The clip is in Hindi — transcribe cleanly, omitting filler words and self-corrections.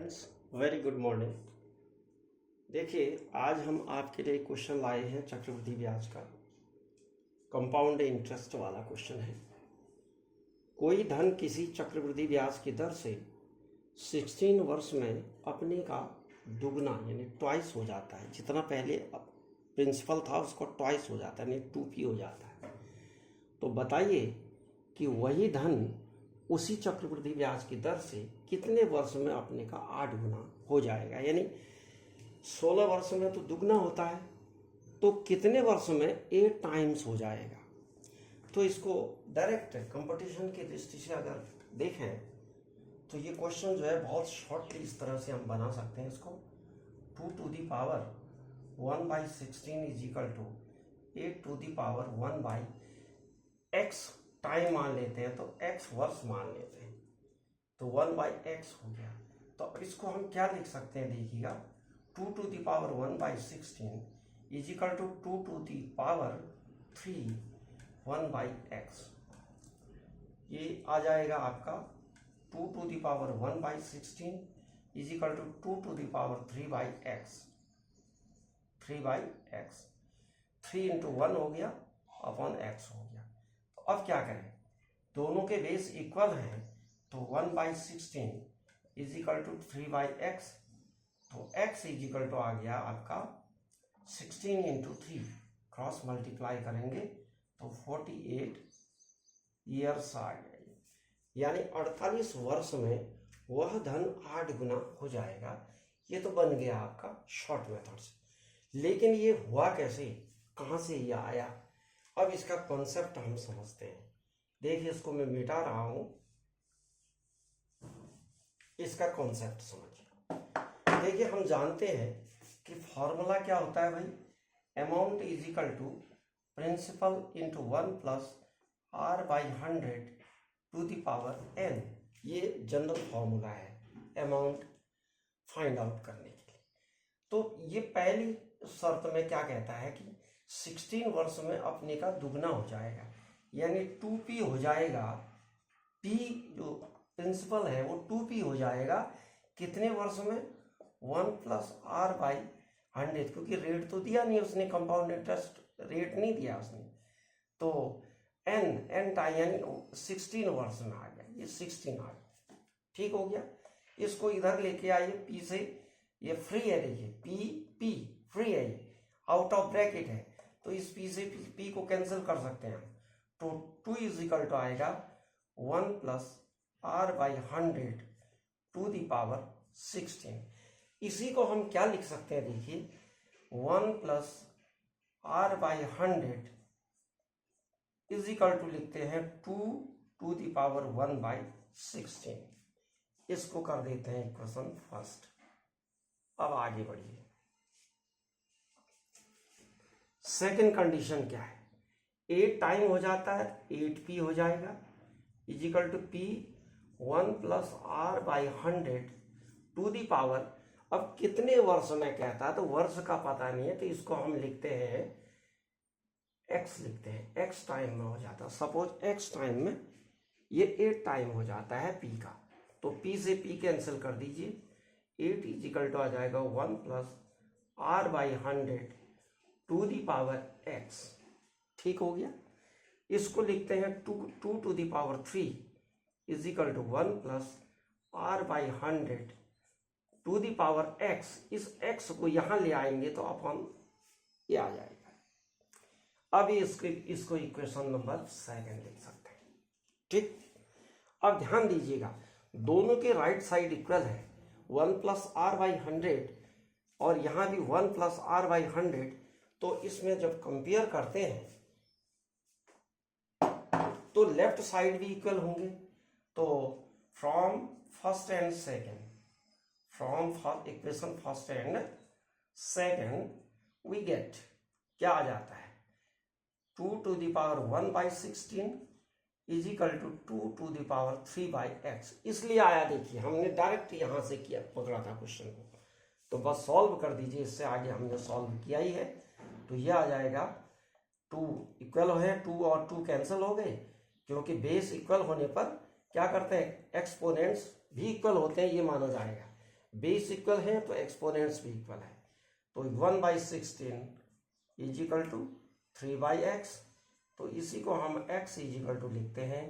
Friends, very good morning. देखिए, आज हम आपके लिए क्वेश्चन लाए हैं चक्रवृद्धि ब्याज का। कंपाउंड इंटरेस्ट वाला क्वेश्चन है। कोई धन किसी चक्रवृद्धि ब्याज की दर से 16 वर्ष में अपने का दुगना यानी ट्वाइस हो जाता है। जितना पहले प्रिंसिपल था उसको ट्वाइस हो जाता है यानी 2p हो जाता है। तो बताइए कि वही धन उसी चक्रवृद्धि ब्याज की दर से कितने वर्ष में अपने का 8 गुना हो जाएगा। यानी 16 वर्ष में तो दुगना होता है, तो कितने वर्ष में 8 टाइम्स हो जाएगा। तो इसको डायरेक्ट कंपटीशन की दृष्टि से अगर देखें तो ये क्वेश्चन जो है बहुत शॉर्टली इस तरह से हम बना सकते हैं इसको। 2 to the power 1/16 is equal to 8 to the power 1/x time मान लेते हैं, तो x वर्ष मान लेते हैं, तो 1/x हो गया। तो अब इसको हम क्या लिख सकते हैं, देखिएगा 2 to the power 1/16 is equal to 2 to the power 3 1/x। ये आ जाएगा आपका 2 to the power 1/16 is equal to 2 to the power 3/x। 3 into 1 हो गया अपॉन x हो गया। तो अब क्या करें, दोनों के बेस इक्वल हैं, तो 1/16 इज इक्वल टू 3/x। तो x इज इक्वल टू आ गया आपका 16 इंटू 3, क्रॉस मल्टीप्लाई करेंगे तो 48 ईयर्स आ गए। यानी 48 वर्ष में वह धन 8 गुना हो जाएगा। ये तो बन गया आपका शॉर्ट मेथड से। लेकिन ये हुआ कैसे, कहाँ से ये आया, अब इसका कॉन्सेप्ट हम समझते हैं। देखिए, इसको मैं मिटा रहा हूं, इसका कॉन्सेप्ट समझिए। देखिए, हम जानते हैं कि फॉर्मूला क्या होता है भाई, amount is equal to principal into 1 plus r/100 to the power n। ये जनरल फॉर्मूला है अमाउंट फाइंड आउट करने के लिए। तो ये पहली शर्त में क्या कहता है कि 16 वर्ष में अपने का दुगना हो जाएगा, यानी 2p हो जाएगा। p जो प्रिंसिपल है वो 2p हो जाएगा कितने वर्ष में, 1 प्लस r/100, क्योंकि रेट तो दिया नहीं उसने, कंपाउंड इंटरेस्ट रेट नहीं दिया उसने। तो n टाइम यानी 16 वर्ष में आ गया, ये 16 आ गया। ठीक हो गया। इसको इधर लेके आइए, p से, ये फ्री है, देखिए p फ्री है, ये आउट ऑफ ब्रैकेट है, तो इस p से p को कैंसिल कर सकते हैं। तो 2 इज इक्वल टू आएगा 1 plus r/100 to the power 16। इसी को हम क्या लिख सकते हैं, देखिए 1 plus r/100 is equal to लिखते हैं 2 टू द पावर 1/16। इसको कर देते हैं इक्वेशन फर्स्ट। अब आगे बढ़िए, सेकेंड कंडीशन क्या है, 8 टाइम हो जाता है, 8p हो जाएगा is equal to p 1 plus r/100 to the power. अब कितने वर्ष में कहता है, तो वर्ष का पता नहीं है, तो इसको हम लिखते हैं x, लिखते हैं x टाइम में हो जाता है। सपोज x टाइम में ये 8 टाइम हो जाता है p का, तो p से p कैंसिल कर दीजिए, 8 इज इक्वल टू आ जाएगा 1 plus r/100 to the power x। ठीक हो गया। इसको लिखते हैं 2 to the power 3 is equal to 1 plus r/100 to the power x। इस x को यहां ले आएंगे तो अपॉन ये आ जाएगा। अब इसको इक्वेशन नंबर 2 लिख सकते हैं। ठीक, अब ध्यान दीजिएगा, दोनों के राइट साइड इक्वल है, 1 प्लस r/100 और यहां भी 1 प्लस r/100। तो इसमें जब कंपेयर करते हैं तो लेफ्ट साइड भी इक्वल होंगे। तो from first and second, from equation first and second we get क्या आ जाता है, 2 to the power 1/16 is equal to 2 to the power 3/x। इसलिए आया, देखिए हमने डायरेक्ट यहां से किया, पकड़ा था क्वेश्चन को, तो बस सॉल्व कर दीजिए। इससे आगे हमने सॉल्व किया ही है, तो ये आ जाएगा 2 इक्वल है, 2 और 2 कैंसिल हो गए, क्योंकि बेस इक्वल होने पर क्या करते हैं, एक्सपोनेंट्स भी इक्वल होते हैं, ये माना जाएगा। बेस इक्वल है तो एक्सपोनेंट्स भी इक्वल है। तो 1/16 इज इक्वल टू 3/x, तो इसी को हम x इज इक्वल टू लिखते हैं